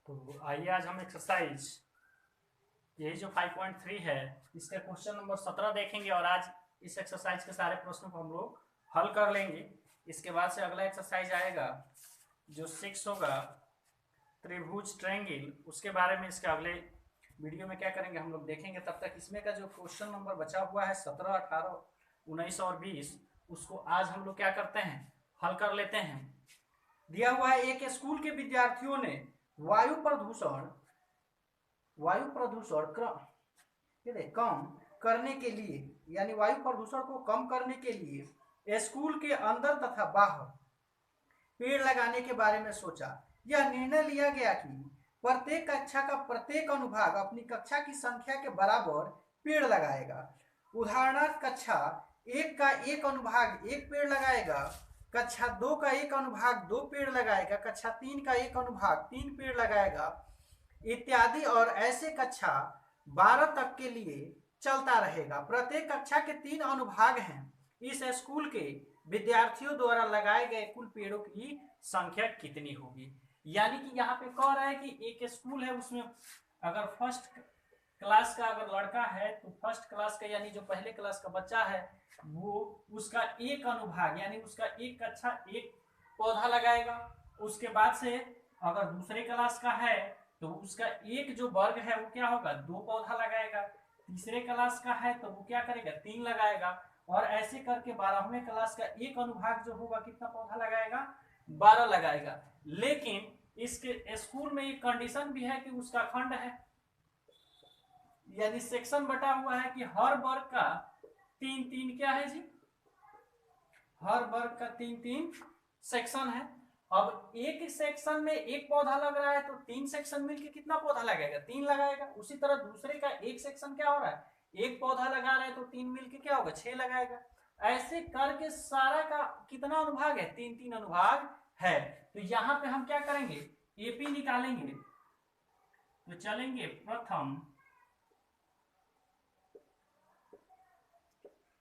तो आइए आज हम एक्सरसाइज यही जो 5.3 है इसका क्वेश्चन नंबर 17 देखेंगे और आज इस एक्सरसाइज के सारे प्रश्नों को हम लोग हल कर लेंगे। इसके बाद से अगला एक्सरसाइज आएगा जो 6 होगा त्रिभुज ट्रायंगल, उसके बारे में इसके अगले वीडियो में क्या करेंगे हम लोग देखेंगे। तब तक इसमें का जो क्वेश्चन नंबर बचा हुआ है 17, 18, 19 और 20 उसको आज हम लोग क्या करते हैं हल कर लेते हैं। दिया हुआ है एक स्कूल के विद्यार्थियों ने वायु प्रदूषण कम करने के लिए यानी वायु प्रदूषण को कम करने के लिए स्कूल के अंदर तथा बाहर पेड़ लगाने के बारे में सोचा। यह निर्णय लिया गया कि प्रत्येक कक्षा का प्रत्येक अनुभाग अपनी कक्षा की संख्या के बराबर पेड़ लगाएगा। उदाहरणार्थ कक्षा 1 का एक अनुभाग 1 पेड़ लगाएगा, कक्षा 2 का एक अनुभाग 2 पेड़ लगाएगा, कक्षा 3 का एक अनुभाग 3 पेड़ लगाएगा इत्यादि, और ऐसे कक्षा 12 तक के लिए चलता रहेगा। प्रत्येक कक्षा के 3 अनुभाग हैं। इस स्कूल के विद्यार्थियों द्वारा लगाए गए कुल पेड़ों की संख्या कितनी होगी। यानी कि यहाँ पे कह रहा है कि एक स्कूल है, उसमें अगर फर्स्ट क्लास का अगर लड़का है तो फर्स्ट क्लास का यानी जो पहले क्लास का बच्चा है वो उसका एक अनुभाग यानी उसका एक कक्षा एक पौधा लगाएगा। उसके बाद से अगर दूसरे क्लास का है तो उसका एक जो वर्ग है वो क्या होगा 2 पौधा लगाएगा। तीसरे क्लास का है तो वो क्या करेगा 3 लगाएगा, और ऐसे करके 12वें क्लास का एक अनुभाग जो होगा कितना पौधा लगाएगा 12 लगाएगा। लेकिन इसके स्कूल में एक कंडीशन भी है कि उसका खंड है यानी सेक्शन बटा हुआ है कि हर वर्ग का 3-3 क्या है जी, हर वर्ग का 3-3 सेक्शन है। अब एक सेक्शन में एक पौधा लग रहा है तो 3 सेक्शन मिलके कितना पौधा लगेगा 3 लगाएगा। उसी तरह दूसरे का एक सेक्शन क्या हो रहा है एक पौधा लगा रहे हैं तो 3 मिलके क्या होगा 6 लगाएगा। ऐसे करके सारा का कितना अनुभाग है 3-3 अनुभाग है। तो यहाँ पे हम क्या करेंगे एपी निकालेंगे। तो चलेंगे प्रथम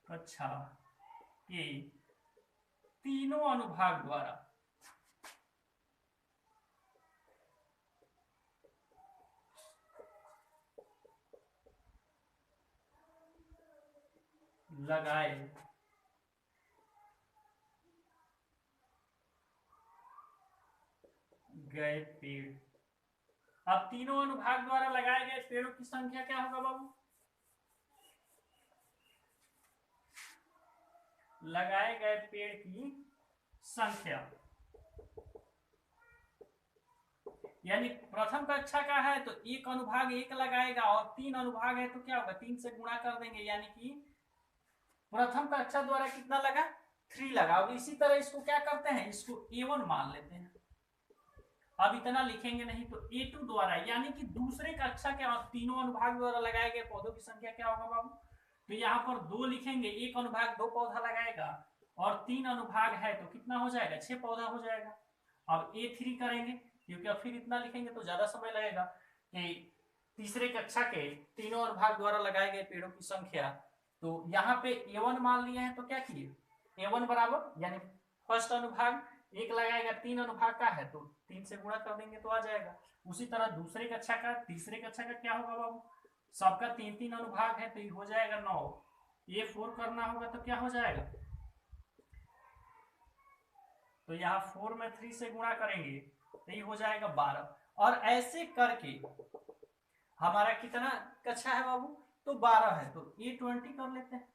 कक्षा के तीनों अनुभाग द्वारा लगाए गए पेड़। अब तीनों अनुभाग द्वारा लगाए गए पेड़ों की संख्या क्या होगा बाबू, लगाए गए पेड़ की संख्या यानी प्रथम कक्षा का है तो एक अनुभाग 1 लगाएगा और 3 अनुभाग है तो क्या होगा 3 से गुणा कर देंगे यानी कि प्रथम कक्षा द्वारा कितना लगा 3 लगा। और इसी तरह इसको क्या करते हैं इसको A1 मान लेते हैं। अब इतना लिखेंगे नहीं तो A2 द्वारा यानी कि दूसरे कक्षा के तीनों अनुभाग द्वारा लगाए गए पौधों की संख्या क्या होगा बाबू, तो यहाँ पर 2 लिखेंगे, एक अनुभाग 2 पौधा लगाएगा और 3 अनुभाग है तो कितना हो जाएगा 6 पौधा हो जाएगा। अब A3 करेंगे क्योंकि अब फिर इतना लिखेंगे तो ज्यादा समय लगेगा कि तीसरे कक्षा के तीनों अनुभाग द्वारा लगाए गए पेड़ों की संख्या। तो यहाँ पे A1 मान लिए हैं तो क्या किए A1 बराबर यानी फर्स्ट अनुभाग 1 लगाएगा 3 अनुभाग का है तो 3 से गुणा कर देंगे तो आ जाएगा। उसी तरह दूसरे कक्षा का तीसरे कक्षा का क्या होगा बाबू, सबका 3-3 अनुभाग है तो ये हो जाएगा 9। A4 करना होगा तो क्या हो जाएगा, तो यहाँ 4 में 3 से गुणा करेंगे तो ये हो जाएगा 12। और ऐसे करके हमारा कितना कक्षा है बाबू, तो 12 है तो A20 कर लेते हैं,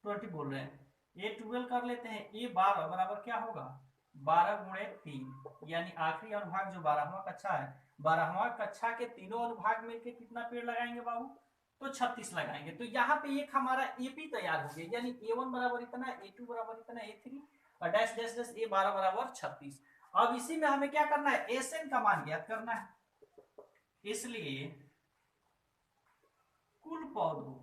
20 बोल रहे हैं A12 कर लेते हैं। A12 बराबर क्या होगा 12 गुणे 3 यानी आखिरी अनुभाग जो 12वां कक्षा है 12वां कक्षा के तीनों अनुभाग मिलकर कितना पेड़ लगाएंगे बाबू, तो 36 लगाएंगे। तो यहाँ पे एक हमारा एपी तैयार हो गया यानी A1 बराबर इतना, A2 बराबर इतना, A3 और डैश डैश डैश A12 बराबर 36। अब इसी में हमें क्या करना है एसएन का मान ज्ञात करना है। इसलिए कुल पौधों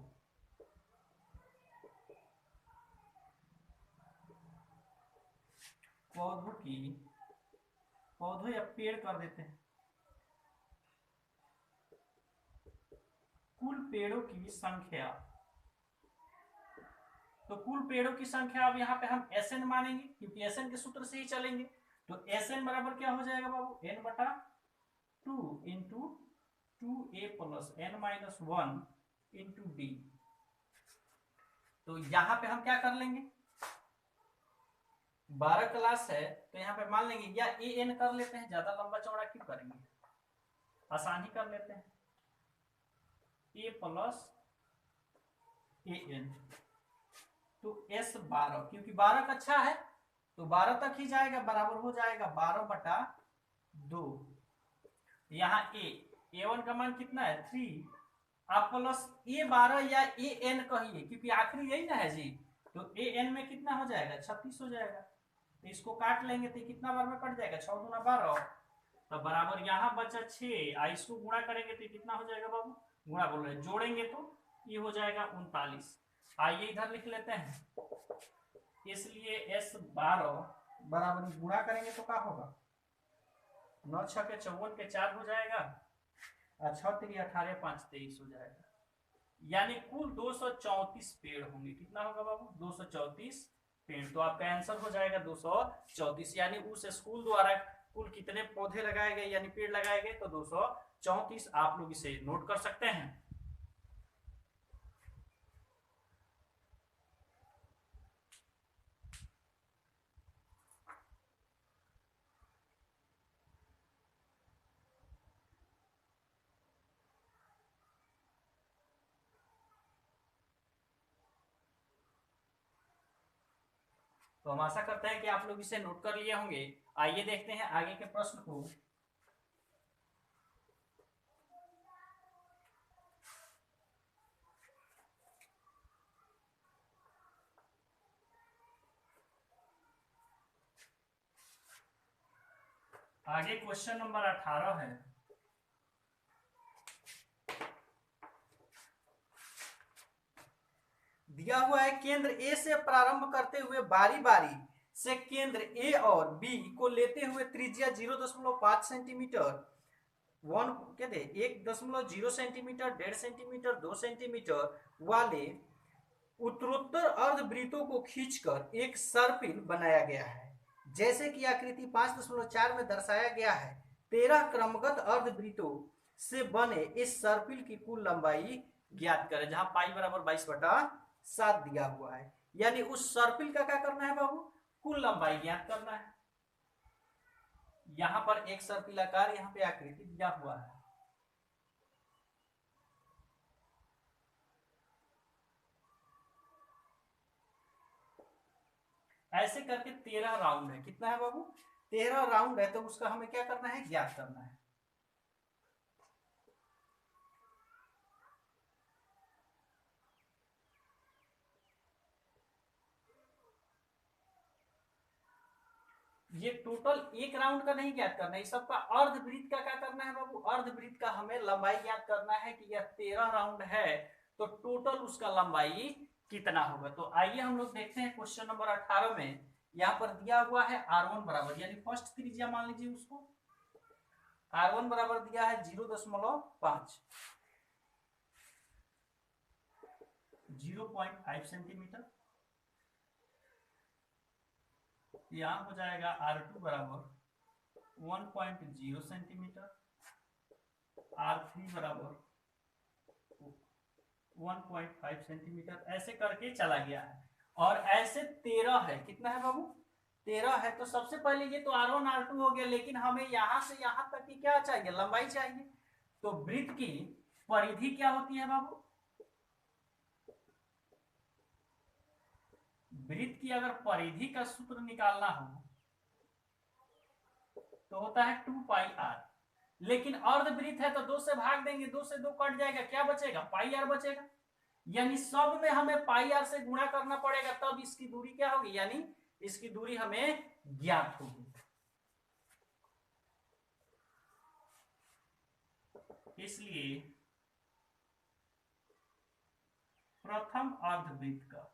पौधों या पेड़ कर देते हैं, कुल पेड़ों की संख्या। तो कुल पेड़ों की संख्या अब यहाँ पे हम एसएन मानेंगे क्योंकि एसएन के सूत्र से ही चलेंगे। तो एसएन बराबर क्या हो जाएगा बाबू n बटा 2 into 2a plus n-1 into D. तो यहां पे हम क्या कर लेंगे, 12 क्लास है तो यहाँ पे मान लेंगे या ए एन कर लेते हैं, ज्यादा लंबा चौड़ा क्यों करेंगे, आसानी कर लेते हैं, ए प्लस ए एन। तो एस 12, क्योंकि 12 कक्षा है तो 12 तक ही जाएगा, बराबर हो जाएगा 12/2। यहाँ ए वन का मान कितना है 3, आप प्लस A12 या ए एन कहिए क्योंकि आखिरी यही ना है जी। तो ए एन में कितना हो जाएगा 36 हो जाएगा। तो इसको काट लेंगे तो कितना बार में कट जाएगा 6 दूना 12, तो बराबर यहाँ बचा 6। इसको गुणा करेंगे तो कितना हो जाएगा बाबू, गुणा बोल रहे जोड़ेंगे तो ये हो जाएगा 39। आइए इधर लिख लेते हैं, इसलिए S12 बराबर गुणा करेंगे तो क्या होगा 9 6 के 54 के 4 हो जाएगा, 6 3 18 5 23 हो जाएगा। यानी कुल 234 पेड़ होंगे। कितना होगा बाबू 234 पेड़। तो आपका आंसर हो जाएगा 234। यानी उस स्कूल द्वारा कुल कितने पौधे लगाए गए यानी पेड़ लगाए गए तो 234। आप लोग इसे नोट कर सकते हैं। तो हम आशा करते हैं कि आप लोग इसे नोट कर लिए होंगे। आइए देखते हैं आगे के प्रश्न को। आगे क्वेश्चन नंबर 18 है। दिया हुआ है केंद्र ए से प्रारंभ करते हुए बारी बारी से केंद्र ए और बी को लेते हुए त्रिज्या 0.5 सेंटीमीटर 1.0 सेंटीमीटर 1.5 सेंटीमीटर 2 सेंटीमीटर वाले उत्तरोत्तर अर्धवृत्तों को खींचकर एक सर्पिल बनाया गया है। जैसे कि आकृति 5.4 में दर्शाया गया है। 13 क्रमगत अर्धवृत्तों से बने इस सर्पिल की कुल लंबाई ज्ञात करें, जहां पाई बराबर 22/7 दिया हुआ है। यानी उस सर्पिल का क्या करना है बाबू, कुल लंबाई ज्ञात करना है। यहां पर एक सर्पिलाकार यहाँ पे आकृति दिया हुआ है। ऐसे करके 13 राउंड है। कितना है बाबू 13 राउंड है। तो उसका हमें क्या करना है ज्ञात करना है। ये टोटल एक राउंड का नहीं ज्ञात करना है, इस सबका अर्धवृत्त का क्या करना है बाबू, अर्धवृत्त का हमें लंबाई ज्ञात करना है कि यह 13 राउंड है तो टोटल उसका लंबाई कितना होगा। तो आइए हम लोग देखते हैं क्वेश्चन नंबर 18 में। यहाँ पर दिया हुआ है R1 बराबर यानी फर्स्ट त्रिज्या मान लीजिए उसको, R1 बराबर दिया है 0.5 0.5 सेंटीमीटर। यहाँ हो जाएगा R2 बराबर 1.0 सेंटीमीटर, R3 बराबर 1.5 सेंटीमीटर। ऐसे करके चला गया है और ऐसे 13 है। कितना है बाबू 13 है। तो सबसे पहले ये तो R1 R2 हो गया, लेकिन हमें यहां से यहां तक की क्या चाहिए लंबाई चाहिए। तो वृत्त की परिधि क्या होती है बाबू, वृत्त की अगर परिधि का सूत्र निकालना हो तो होता है 2πr। लेकिन अर्धवृत्त है तो 2 से भाग देंगे, 2 से 2 कट जाएगा, क्या बचेगा πr बचेगा। यानी सब में हमें πr से गुणा करना पड़ेगा, तब इसकी दूरी क्या होगी, यानी इसकी दूरी हमें ज्ञात होगी। इसलिए प्रथम अर्धवृत्त का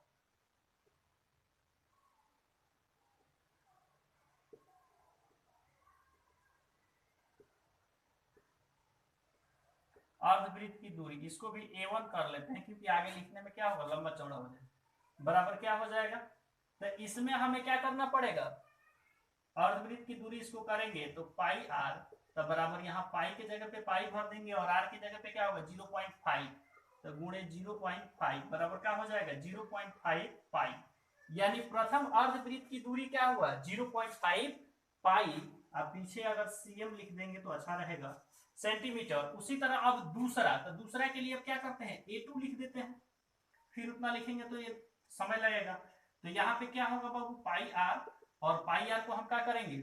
अर्धवृत्त की दूरी, इसको भी A1 कर लेते हैं क्योंकि आगे लिखने में क्या होगा लंबा चौड़ा हो जाए, बराबर क्या हो जाएगा। तो इसमें हमें क्या करना पड़ेगा, अर्धवृत्त की दूरी इसको करेंगे तो πr तो बराबर यहाँ पाई की जगह पे पाई भर देंगे और आर की जगह पे क्या होगा 0.5, तो गुणे 0.5 बराबर क्या हो जाएगा 0.5 पाई। यानी प्रथम अर्धवृत्त की दूरी क्या हुआ 0.5 पाई। अब पीछे अगर सीएम लिख देंगे तो अच्छा रहेगा, सेंटीमीटर। उसी तरह अब दूसरा, तो दूसरा के लिए अब क्या करते हैं A2 लिख देते हैं, फिर उतना लिखेंगे तो ये समय लगेगा। तो यहाँ पे क्या होगा बाबू पाई आर, और पाई आर को हम क्या करेंगे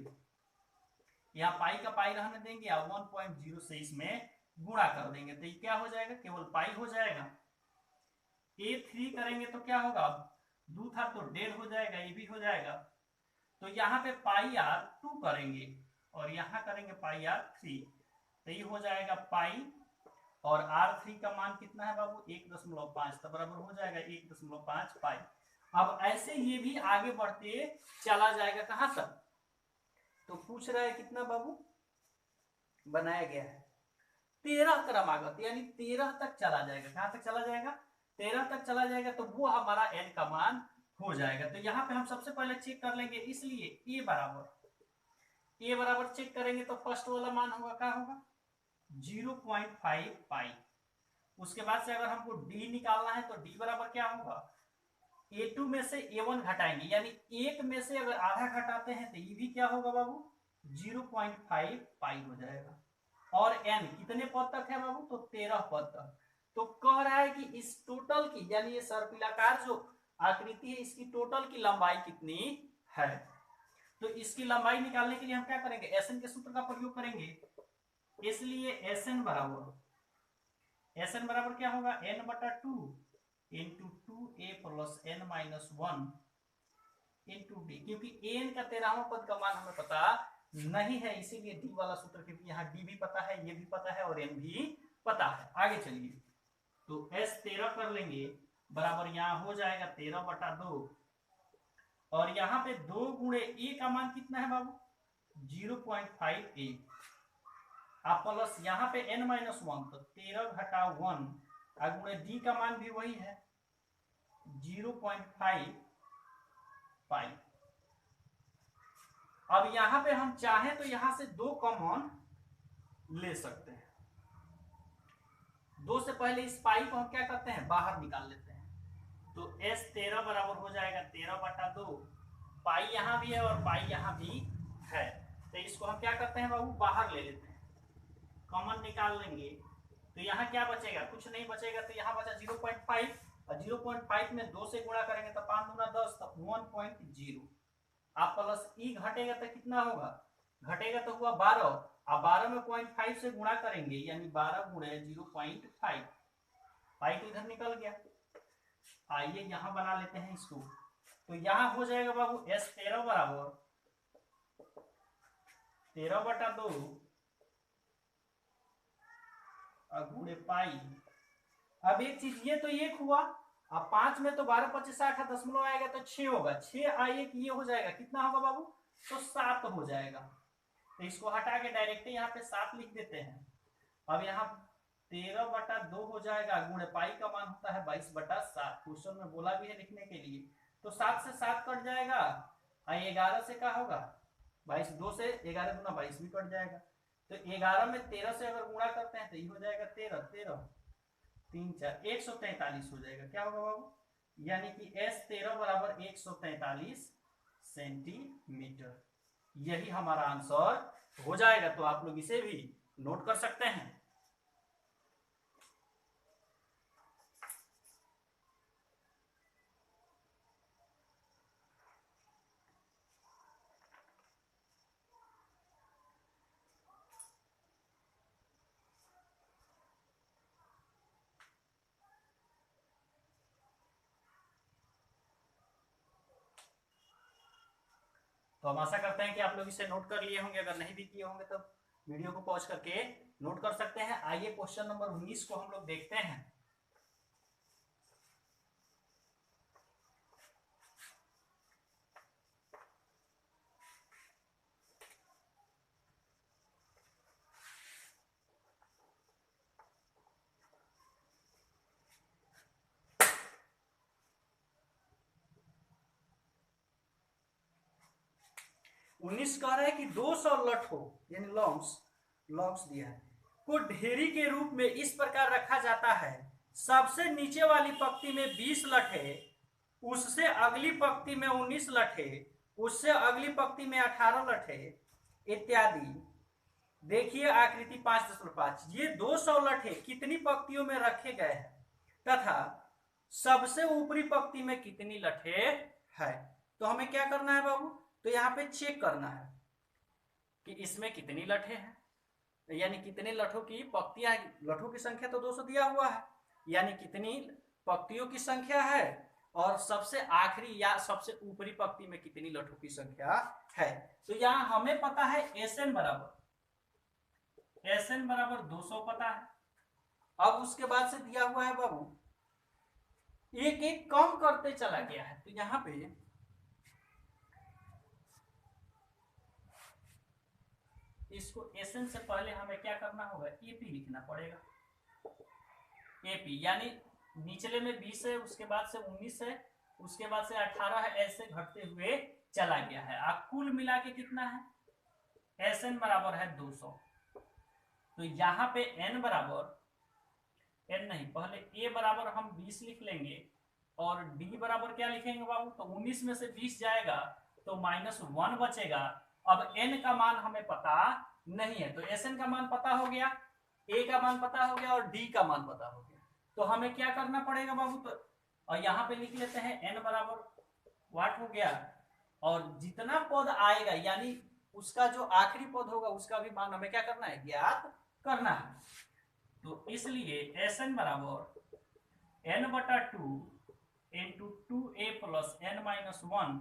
यहाँ पाई का पाई रहने देंगे और 1.0 से इसमें गुणा कर देंगे, तो ये क्या हो जाएगा केवल पाई हो जाएगा। A3 करेंगे तो क्या होगा, दो था तो 1.5 हो जाएगा, ये भी हो जाएगा। तो यहाँ पे पाई आर 2 करेंगे और यहाँ करेंगे पाई आर 3, तो ये हो जाएगा पाई और R3 का मान कितना है बाबू 1.5, तो बराबर हो जाएगा 1.5 पाई। अब ऐसे ये भी आगे बढ़ते चला जाएगा कहां तक, तो पूछ रहा है कितना बाबू बनाया गया है 13 क्रमागत, यानी 13 तक चला जाएगा। कहां तक चला जाएगा 13 तक चला जाएगा, तो वो हमारा n का मान हो जाएगा। तो यहाँ पे हम सबसे पहले चेक कर लेंगे, इसलिए a बराबर चेक करेंगे तो फर्स्ट वाला मान होगा क्या होगा 0.5 पाई। उसके बाद से अगर हमको d निकालना है तो d बराबर क्या होगा A2 में से A1 घटाएंगे, यानी एक में से अगर आधा घटाते हैं तो ये भी क्या होगा बाबू 0.5 पाई हो जाएगा। और n कितने पद तक है बाबू, तो 13 पद तक। तो कह रहा है कि इस टोटल की, यानी ये सर्पिलाकार जो आकृति है इसकी टोटल की लंबाई कितनी है। तो इसकी लंबाई निकालने के लिए हम क्या करेंगे Sn के सूत्र का प्रयोग करेंगे, इसलिए Sn बराबर क्या होगा n/2 into 2a plus n minus 1 into D, क्योंकि an का 13वां पद का मान हमें पता नहीं है, इसीलिए d वाला सूत्र, क्योंकि यहाँ d भी पता है, ये भी पता है और n भी पता है। आगे चलिए, तो s 13 कर लेंगे बराबर यहाँ हो जाएगा 13/2, और यहाँ पे 2 गुणे a का मान कितना है बाबू 0.5a, आप प्लस यहाँ पे n माइनस 1, तो 13 घटा 1, गुणे d का मान भी वही है 0.5 पाई। अब यहां पे हम चाहें तो यहां से 2 कॉमन ले सकते हैं, 2 से पहले इस पाई को हम क्या करते हैं बाहर निकाल लेते हैं। तो s 13 बराबर हो जाएगा 13/2, पाई यहां भी है और पाई यहां भी है, तो इसको हम क्या करते हैं बाबू बाहर ले लेते हैं, कॉमन निकाल लेंगे। तो यहाँ क्या बचेगा, कुछ नहीं बचेगा, तो यहाँ बचा 0.5, और 0.5 में 2 से गुणा करेंगे तो 5 दूना 10, तो 1.0। आप प्लस ई घटेगा तो कितना होगा, घटेगा तो हुआ 12, अब 12 में 0.5 से गुणा करेंगे, यानी 12 गुणे 0.5, पाई तो इधर निकल गया। आइए यहाँ बना लेते हैं इसको, तो यहाँ हो जाएगा बाबू s 13 बराबर 13/2 गुणे पाई। अब एक चीज ये तो एक हुआ, अब 5 में तो 12 25 60 दशमलव आएगा तो 6 होगा, 6 आइए कि ये हो जाएगा कितना होगा बाबू, तो 7 हो जाएगा। तो इसको हटा के डायरेक्ट यहाँ पे 7 लिख देते हैं। अब यहाँ 13/2 हो जाएगा, गुणे पाई का मान होता है 22/7, क्वेश्चन में बोला भी है लिखने के लिए। तो 7 से 7 कट जाएगा, 11 से क्या होगा 22, 2 से 11 दूना 22 भी कट जाएगा। तो 11 में 13 से अगर गुणा करते हैं तो ये हो जाएगा 13 13 3 4 143 हो जाएगा। क्या होगा बाबू, यानी कि s 13 बराबर 143 सेंटीमीटर, यही हमारा आंसर हो जाएगा। तो आप लोग इसे भी नोट कर सकते हैं। तो हम आशा करते हैं कि आप लोग इसे नोट कर लिए होंगे, अगर नहीं भी किए होंगे तो वीडियो को पॉज करके नोट कर सकते हैं। आइए क्वेश्चन नंबर 19 को हम लोग देखते हैं। उन्नीस कह रहा है कि 2 सौ लठ हो, यानी लॉन्ग्स लॉग्स दिया है, को ढेरी के रूप में इस प्रकार रखा जाता है। सबसे नीचे वाली पंक्ति में 20 लठे, उससे अगली पंक्ति में 19 लठे, उससे अगली पंक्ति में 18 लठे इत्यादि। देखिए आकृति 5.5, ये 200 लठे कितनी पंक्तियों में रखे गए हैं तथा सबसे ऊपरी पंक्ति में कितनी लठे है। तो हमें क्या करना है बाबू, तो यहाँ पे चेक करना है कि इसमें कितनी लठे हैं, यानी कितने लठों की पंक्तियां, लठों की संख्या तो 200 दिया हुआ है, यानी कितनी पंक्तियों की संख्या है, और सबसे आखिरी या सबसे ऊपरी पंक्ति में कितनी लठों की संख्या है। तो यहाँ हमें पता है SN बराबर 200 पता है। अब उसके बाद से दिया हुआ है बाबू, एक एक कम करते चला गया है। तो यहाँ पे इसको SN से पहले हमें क्या करना होगा, AP लिखना पड़ेगा। AP यानी निचले में 20 है, उसके बाद से 19 है, उसके बाद से 18 है, ऐसे घटते हुए चला गया है। अब कुल मिला के कितना है, SN बराबर है 200। तो यहाँ पे N बराबर, N नहीं, पहले A बराबर हम 20 लिख लेंगे और D बराबर क्या लिखेंगे बाबू, तो 19 में से 20 जाएगा तो -1 बचेगा। अब N का मान हमें पता नहीं है, तो SN का मान पता हो गया, A का मान पता हो गया और D का मान पता हो गया। तो हमें क्या करना पड़ेगा बाबू, तो और यहाँ पे लिख लेते हैं N बराबर वाट हो गया, और जितना पद आएगा यानी उसका जो आखिरी पद होगा उसका भी मान हमें क्या करना है, ज्ञात करना है। तो इसलिए SN बराबर N/2 into 2A plus N-1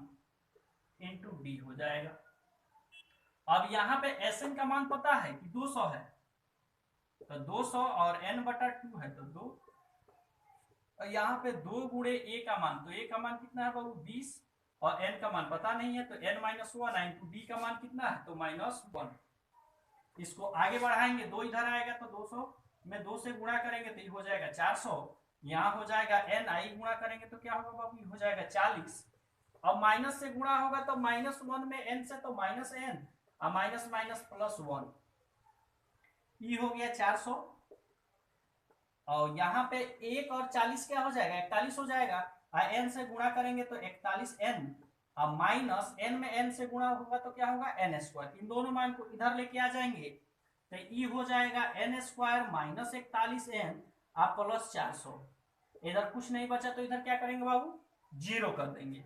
into D हो जाएगा। अब यहाँ पे SN का मान पता है कि 200 है, तो 200 और N/2 है तो 2, और यहाँ पे 2 गुणे A का मान, तो A का मान कितना है बाबू 20, और N का मान पता नहीं है तो N-1 इंटू D का मान कितना है, तो -1। इसको आगे बढ़ाएंगे, 2 इधर आएगा तो 200 में 2 से गुणा करेंगे तो ये हो जाएगा 400, यहाँ हो जाएगा N आई गुणा करेंगे तो क्या होगा बाबू, ये हो जाएगा 40। अब माइनस से गुणा होगा तो -1 में N से तो -N, और माइनस +1, ये हो गया 400। और यहाँ पे 1 और 40 क्या हो जाएगा, 41 हो जाएगा, और N से गुणा करेंगे तो 41N, अब माइनस N में N से गुणा होगा तो क्या होगा N²। इन दोनों मान को इधर लेके आ जाएंगे तो ये हो जाएगा N² माइनस 41N आप प्लस 400। इधर कुछ नहीं बचा तो इधर क्या करेंगे बाबू, 0 कर देंगे।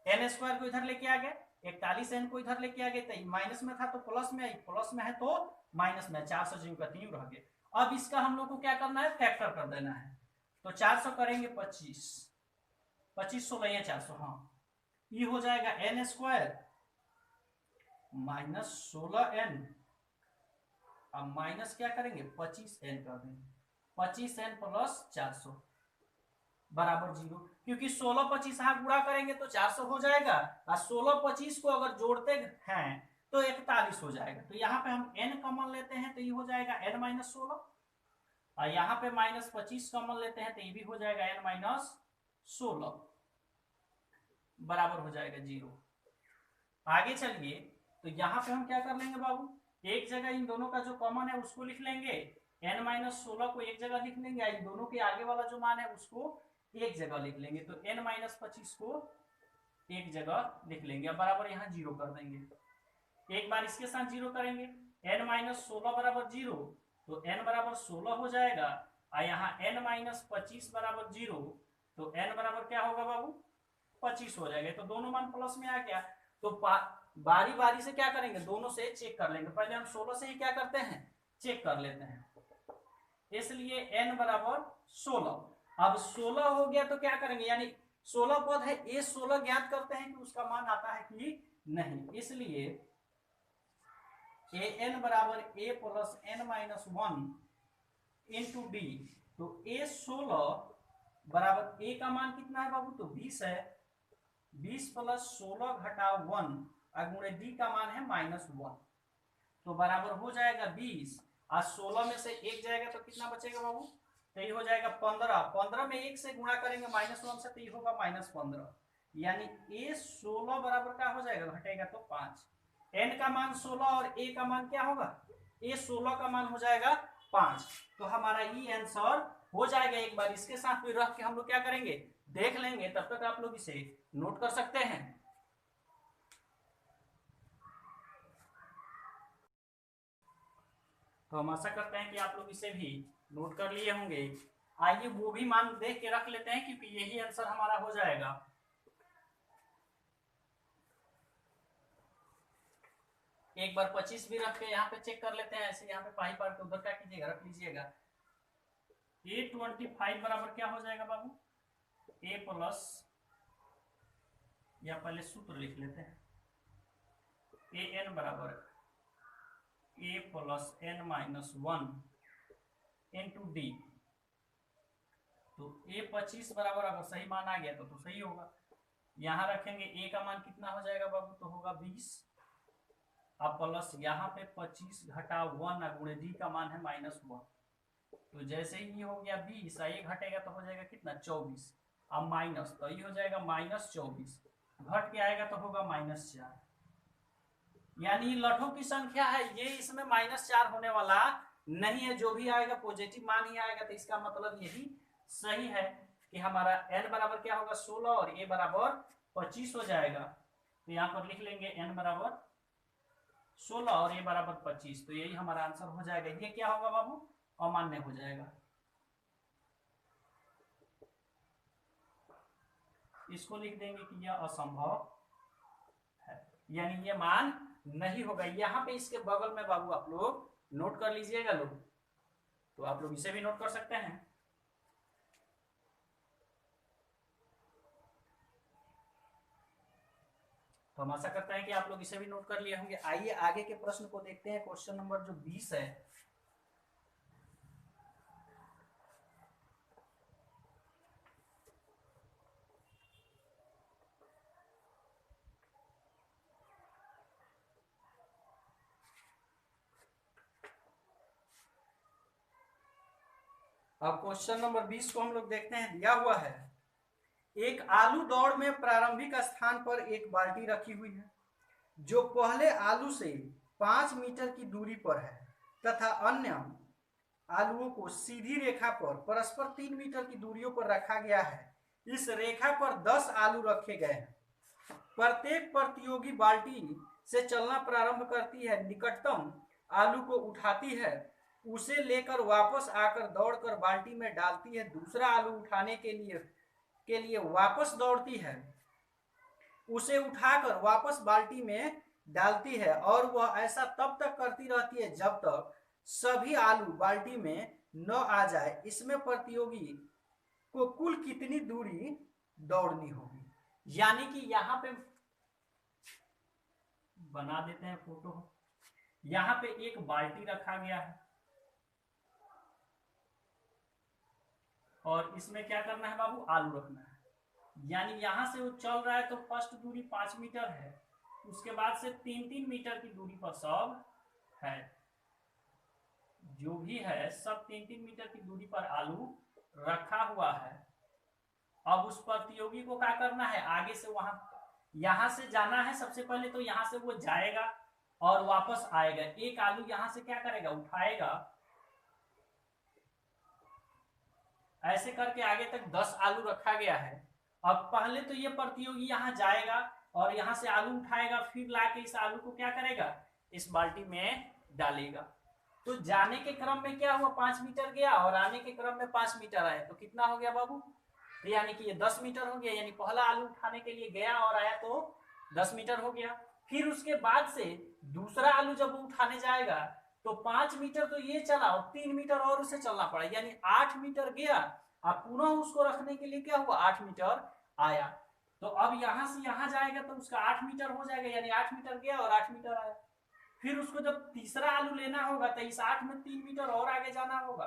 N² को इधर लेके आ गए, 41N को इधर लेके आ गए, तो माइनस में था तो प्लस में, प्लस में है तो माइनस में, 400 जीरो का 3 रह गए। अब इसका हम लोग को क्या करना है, फैक्टर कर देना है। तो 400 करेंगे 25, 2500 या 400, हाँ, ये हो जाएगा N² माइनस 16N, अब माइनस क्या करेंगे 25N कर देंगे, 25N प्लस 400 बराबर 0, क्योंकि 16 25 यहाँ गुणा करेंगे तो 400 हो जाएगा, और 16 25 को अगर जोड़ते हैं तो 41 हो जाएगा। तो यहाँ पे हम N कॉमन लेते हैं तो ये हो जाएगा N-16, और यहाँ पे -25 कॉमन लेते हैं तो ये भी हो जाएगा N-16 बराबर हो जाएगा 0। आगे चलिए, तो यहाँ पे हम क्या कर लेंगे बाबू, एक जगह इन दोनों का जो कॉमन है उसको लिख लेंगे, N-16 को एक जगह लिख लेंगे, इन दोनों के आगे वाला जो मान है उसको एक जगह लिख लेंगे, तो N-25 को एक जगह लिख लेंगे, अब बराबर यहाँ 0 कर देंगे। एक बार इसके साथ 0 करेंगे, N-16 बराबर 0, तो N बराबर 16 हो जाएगा, और यहाँ N-25 बराबर 0, तो N बराबर क्या होगा बाबू 25 हो जाएगा। तो दोनों मान प्लस में आ गया, तो बारी बारी से क्या करेंगे, दोनों से चेक कर लेंगे। पहले हम 16 से ही क्या करते हैं, चेक कर लेते हैं, इसलिए N बराबर 16। अब 16 हो गया तो क्या करेंगे, यानी 16 पद है, A 16 ज्ञात करते हैं कि उसका मान आता है कि नहीं, इसलिए AN बराबर A plus N-1 into D, तो A 16 बराबर A का मान कितना है बाबू, तो 20 है, 20 प्लस 16 घटा 1 गुणे D का मान है -1, तो बराबर हो जाएगा 20, और 16 में से 1 जाएगा तो कितना बचेगा बाबू, तो ये हो जाएगा 15, 15 में 1 से गुणा करेंगे -1 से तो ये होगा -15, यानी A 16 बराबर क्या हो जाएगा, घटेगा तो 5। N का मान 16 और A का मान क्या होगा ए 16 का मान हो जाएगा 5। तो हमारा ये आंसर हो जाएगा। एक बार इसके साथ भी रख के हम लोग क्या करेंगे, देख लेंगे, तब तक आप लोग इसे नोट कर सकते हैं। तो हम आशा करते हैं कि आप लोग इसे भी नोट कर लिए होंगे। आइए वो भी मान देख के रख लेते हैं, क्योंकि यही आंसर हमारा हो जाएगा। एक बार 25 भी रख के यहाँ पे चेक कर लेते हैं। ऐसे यहाँ पे पाई पार के उधर क्या कीजिएगा, रख लीजिएगा। A25 बराबर क्या हो जाएगा बाबू, ए प्लस, या पहले सूत्र लिख लेते हैं, ए एन बराबर A plus N minus 1 into D. तो A25 बराबर अगर सही मान आ गया तो सही होगा। यहाँ रखेंगे ए का मान कितना हो जाएगा बाबू, तो होगा 20। अब प्लस यहाँ पे 25 घटा 1 गुणे डी का मान है -1। तो जैसे ही ये हो गया 20, ये घटेगा तो हो जाएगा कितना, 24। अब माइनस, तो ये हो जाएगा -24, घट के आएगा तो होगा -4। यानी लठों की संख्या है ये, इसमें -4 होने वाला नहीं है। जो भी आएगा पॉजिटिव मान ही आएगा। तो इसका मतलब यही सही है कि हमारा n बराबर क्या होगा 16 और a बराबर 25 हो जाएगा। तो यहाँ पर लिख लेंगे n बराबर 16 और a बराबर 25। तो यही हमारा आंसर हो जाएगा। ये क्या होगा बाबू, अमान्य हो जाएगा। इसको लिख देंगे कि यह असंभव है, यानी ये मान नहीं होगा। यहाँ पे इसके बगल में बाबू आप लोग नोट कर लीजिएगा लोग, तो आप लोग इसे भी नोट कर सकते हैं। तो हम आशा करते हैं कि आप लोग इसे भी नोट कर लिए होंगे। आइए आगे के प्रश्न को देखते हैं। क्वेश्चन नंबर जो 20 है, अब क्वेश्चन नंबर 20 को हम लोग देखते हैं। दिया हुआ है, एक आलू दौड़ में प्रारंभिक स्थान पर एक बाल्टी रखी हुई है जो पहले आलू से 5 मीटर की दूरी पर है तथा अन्य आलुओं को सीधी रेखा पर परस्पर 3 मीटर की दूरियों पर रखा गया है। इस रेखा पर 10 आलू रखे गए हैं। प्रत्येक प्रतियोगी बाल्टी से चलना प्रारंभ करती है, निकटतम आलू को उठाती है, उसे लेकर वापस आकर दौड़कर बाल्टी में डालती है, दूसरा आलू उठाने के लिए वापस दौड़ती है, उसे उठाकर वापस बाल्टी में डालती है, और वह ऐसा तब तक करती रहती है जब तक सभी आलू बाल्टी में न आ जाए। इसमें प्रतियोगी को कुल कितनी दूरी दौड़नी होगी। यानी कि यहाँ पे बना देते हैं फोटो। यहाँ पे एक बाल्टी रखा गया है और इसमें क्या करना है बाबू, आलू रखना है। यानी यहां से वो चल रहा है तो फर्स्ट दूरी 5 मीटर है, उसके बाद से 3-3 मीटर की दूरी पर सब है, जो भी है सब 3-3 मीटर की दूरी पर आलू रखा हुआ है। अब उस प्रतियोगी को क्या करना है, आगे से वहां यहां से जाना है। सबसे पहले तो यहां से वो जाएगा और वापस आएगा। एक आलू यहां से क्या करेगा, उठाएगा, ऐसे करके आगे तक 10 आलू रखा गया है। अब पहले तो ये प्रतियोगी यहाँ जाएगा और यहाँ से आलू उठाएगा, फिर लाके इस आलू को क्या करेगा, इस बाल्टी में डालेगा। तो जाने के क्रम में क्या हुआ, 5 मीटर गया और आने के क्रम में 5 मीटर आया, तो कितना हो गया बाबू, तो यानी कि ये 10 मीटर हो गया। यानी पहला आलू उठाने के लिए गया और आया तो 10 मीटर हो गया। फिर उसके बाद से दूसरा आलू जब वो उठाने जाएगा तो 5 मीटर तो ये चला और 3 मीटर और उसे चलना पड़ा, यानी 8 मीटर गया। अब पुनः उसको रखने के लिए क्या हुआ, 8 मीटर आया। तो अब यहां से यहां जाएगा तो उसका 8 मीटर हो जाएगा, यानी 8 मीटर गया और 8 मीटर आया। फिर उसको जब तीसरा आलू लेना होगा तो इस 8 में 3 मीटर और आगे जाना होगा,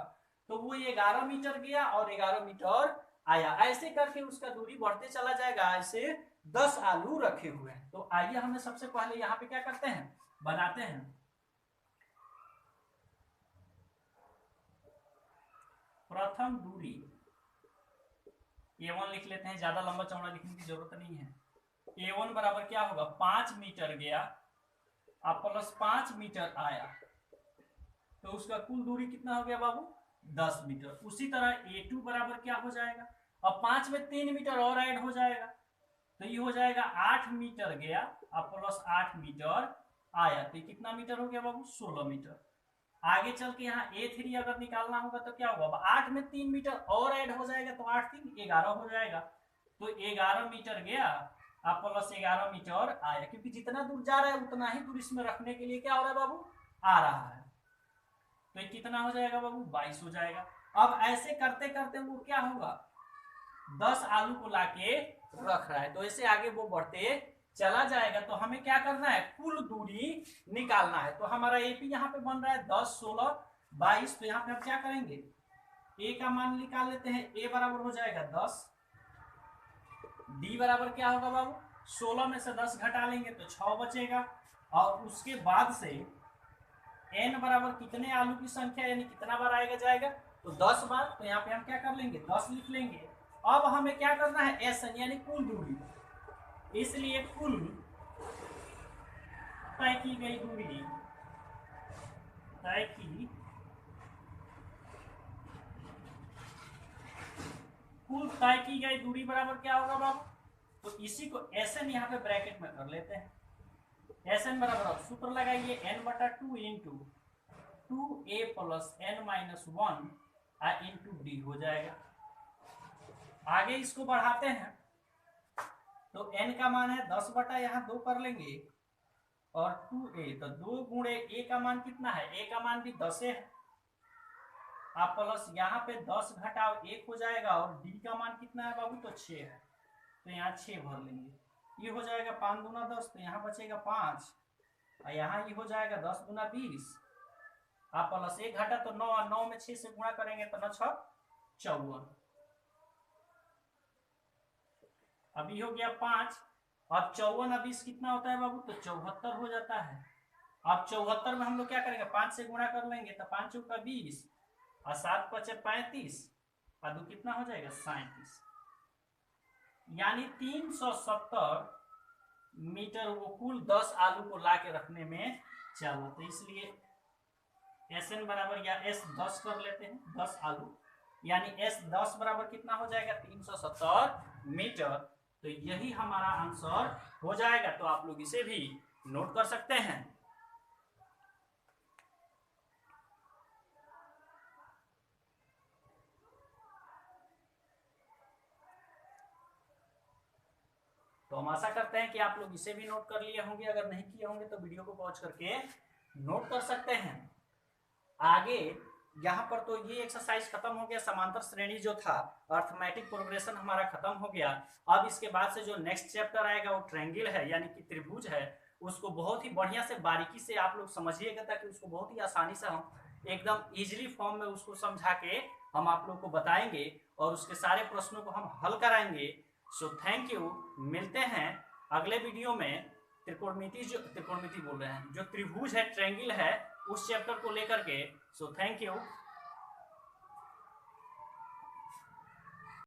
तो वो 11 मीटर गया और 11 मीटर आया। ऐसे करके उसका दूरी बढ़ते चला जाएगा। ऐसे 10 आलू रखे हुए हैं। तो आइए हमें सबसे पहले यहाँ पे क्या करते हैं, बनाते हैं। प्रथम दूरी A1 लिख लेते हैं, ज्यादा लंबा चौड़ा लिखने की जरूरत नहीं है। A1 बराबर क्या होगा, 5 मीटर गया अब प्लस 5 मीटर आया। तो उसका कुल दूरी कितना हो गया बाबू 10 मीटर। उसी तरह A2 बराबर क्या हो जाएगा, अब 5 में 3 मीटर और ऐड हो जाएगा तो ये हो जाएगा 8 मीटर गया अब प्लस 8 मीटर आया, तो ये कितना मीटर हो गया बाबू 16 मीटर। आगे चल के यहाँ A3 अगर निकालना होगा तो क्या होगा, 8 में 3 मीटर और ऐड हो जाएगा तो 8 3 11 हो जाएगा, तो 11 मीटर गया अब प्लस 11 मीटर आया, क्योंकि जितना दूर जा रहा है उतना ही दूर इसमें रखने के लिए क्या हो रहा है बाबू आ रहा है, तो ये कितना हो जाएगा बाबू 22 हो जाएगा। अब ऐसे करते करते वो क्या होगा 10 आलू को लाके रख रहा है, तो ऐसे आगे वो बढ़ते चला जाएगा, तो हमें क्या करना है कुल दूरी निकालना है। तो हमारा एपी यहाँ पे बन रहा है 10 16 22, तो यहाँ पे हम क्या करेंगे ए का मान निकाल लेते हैं, ए बराबर हो जाएगा 10, डी बराबर क्या होगा बाबू 16 में से 10 घटा लेंगे तो 6 बचेगा, और उसके बाद से एन बराबर कितने आलू की संख्या यानी कितना बार आएगा जाएगा तो 10 बार, तो यहाँ पे हम क्या कर लेंगे 10 लिख लेंगे। अब हमें क्या करना है एस एन यानी कुल दूरी, इसलिए कुल तय की गई दूरी कुल तय की गई दूरी बराबर क्या होगा बाबू, तो इसी को एस एन यहाँ पे ब्रैकेट में कर लेते हैं, एस एन बराबर अब सूत्र लगाइए एन बटा 2 into 2a plus N minus 1 into d हो जाएगा। आगे इसको बढ़ाते हैं तो n का मान है 10 बटा यहाँ 2 कर लेंगे और 2a, तो 2 गुणे a का मान कितना है, a का मान भी 10 है, आप प्लस यहाँ पे 10 घटाओ 1 हो जाएगा, और d का मान कितना है बाबू तो 6 है, तो यहाँ 6 भर लेंगे, ये हो जाएगा 5 दूना 10, तो यहाँ बचेगा 5, और यहाँ ये हो जाएगा 10 दूना 20, आप प्लस 1 घटा तो 9, 9 में 6 से गुणा करेंगे तो 9 6 54, अभी हो गया 5, अब 54 अब 20 कितना होता है बाबू तो 74 हो जाता है। अब 74 में हम लोग क्या करेंगे 5 से गुणा कर लेंगे तो 5 चौका 20 और 7 पचे 35 और 2 कितना हो जाएगा 37, यानी 370 मीटर वो कुल 10 आलू को ला के रखने में चला, तो इसलिए एस एन बराबर या एस 10 कर लेते हैं 10 आलू, यानी एस 10 बराबर कितना हो जाएगा 370 मीटर, तो यही हमारा आंसर हो जाएगा। तो आप लोग इसे भी नोट कर सकते हैं। तो हम आशा करते हैं कि आप लोग इसे भी नोट कर लिए होंगे, अगर नहीं किए होंगे तो वीडियो को पॉज करके नोट कर सकते हैं। आगे यहाँ पर तो ये एक्सरसाइज खत्म हो गया, समांतर श्रेणी जो था अर्थमेटिक प्रोग्रेशन हमारा खत्म हो गया। अब इसके बाद से जो नेक्स्ट चैप्टर आएगा वो ट्रायंगल है यानी कि त्रिभुज है, उसको बहुत ही बढ़िया से बारीकी से आप लोग समझिएगा ताकि उसको बहुत ही आसानी से हम एकदम इजीली फॉर्म में उसको समझा के हम आप लोग को बताएंगे और उसके सारे प्रश्नों को हम हल कराएंगे। सो थैंक यू, मिलते हैं अगले वीडियो में। त्रिकोणमिति बोल रहे हैं, जो त्रिभुज है ट्रायंगल है उस चैप्टर को लेकर के। So thank you.